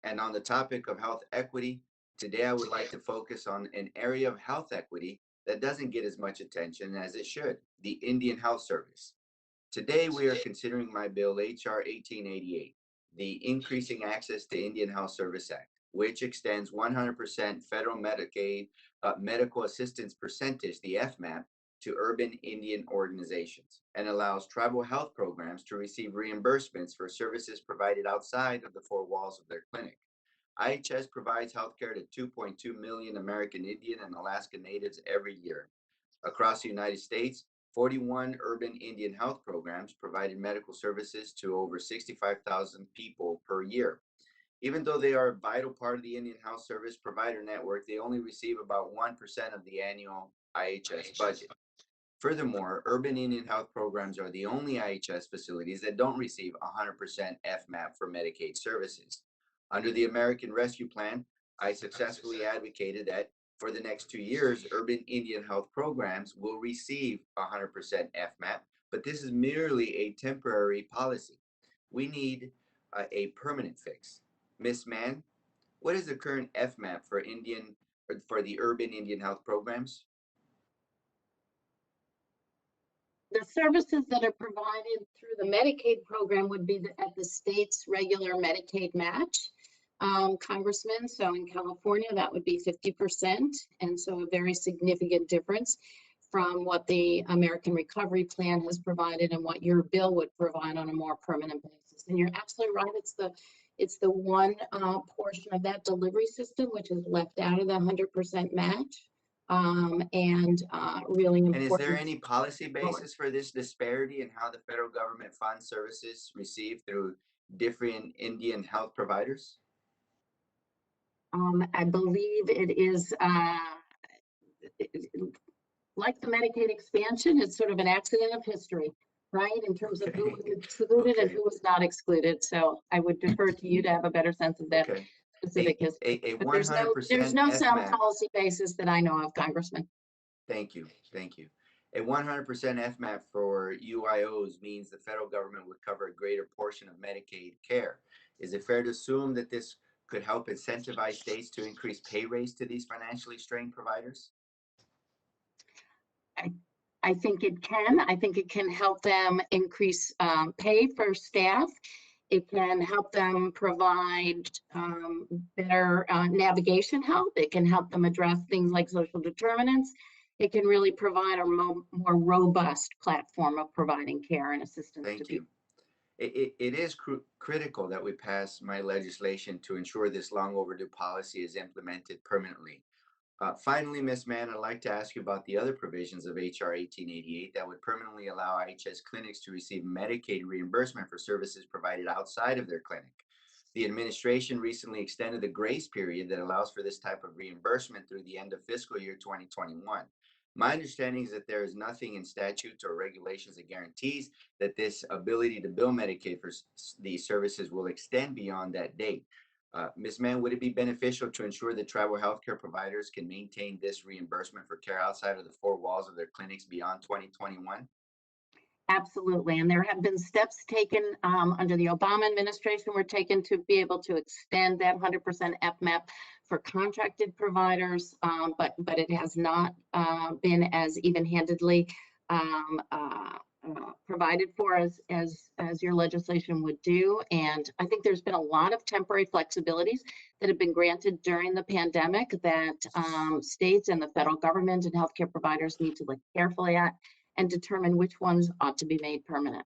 And on the topic of health equity, today I would like to focus on an area of health equity that doesn't get as much attention as it should, the Indian Health Service. Today we are considering my bill H.R. 1888, the Increasing Access to Indian Health Service Act, which extends 100% federal Medicaid medical assistance percentage, the FMAP, to urban Indian organizations and allows tribal health programs to receive reimbursements for services provided outside of the four walls of their clinic. IHS provides healthcare to 2.2 million American Indian and Alaska Natives every year. Across the United States, 41 urban Indian health programs provided medical services to over 65,000 people per year. Even though they are a vital part of the Indian Health Service provider network, they only receive about 1% of the annual IHS budget. Furthermore, urban Indian health programs are the only IHS facilities that don't receive 100% FMAP for Medicaid services. Under the American Rescue Plan, I successfully advocated that for the next 2 years, urban Indian health programs will receive 100% FMAP, but this is merely a temporary policy. We need a permanent fix. Ms. Mann, what is the current FMAP for the urban Indian health programs? The services that are provided through the Medicaid program would be at the state's regular Medicaid match, Congressman. So in California, that would be 50%. And so a very significant difference from what the American Recovery Plan has provided and what your bill would provide on a more permanent basis. And you're absolutely right. It's the one portion of that delivery system which is left out of the 100% match. Really important. And is there any policy basis for this disparity in how the federal government funds services received through different Indian health providers? I believe it is like the Medicaid expansion. It's sort of an accident of history, right? In terms of who was excluded and who was not excluded. So I would defer to you to have a better sense of that specific history. But there's no sound policy basis that I know of, Congressman. Thank you. A 100% FMAP for UIOs means the federal government would cover a greater portion of Medicaid care. Is it fair to assume that this could help incentivize states to increase pay raise to these financially strained providers? I think it can. I think it can help them increase pay for staff. It can help them provide better navigation help. It can help them address things like social determinants. It can really provide a more robust platform of providing care and assistance to people. It is critical that we pass my legislation to ensure this long overdue policy is implemented permanently. Finally, Ms. Mann, I'd like to ask you about the other provisions of H.R. 1888 that would permanently allow IHS clinics to receive Medicaid reimbursement for services provided outside of their clinic. The administration recently extended the grace period that allows for this type of reimbursement through the end of fiscal year 2021. My understanding is that there is nothing in statutes or regulations that guarantees that this ability to bill Medicaid for these services will extend beyond that date. Ms. Mann, would it be beneficial to ensure that tribal healthcare providers can maintain this reimbursement for care outside of the four walls of their clinics beyond 2021? Absolutely, and there have been steps taken under the Obama administration were taken to be able to extend that 100% FMAP for contracted providers, but it has not been as even-handedly provided for as your legislation would do. And I think there's been a lot of temporary flexibilities that have been granted during the pandemic that states and the federal government and healthcare providers need to look carefully at and determine which ones ought to be made permanent.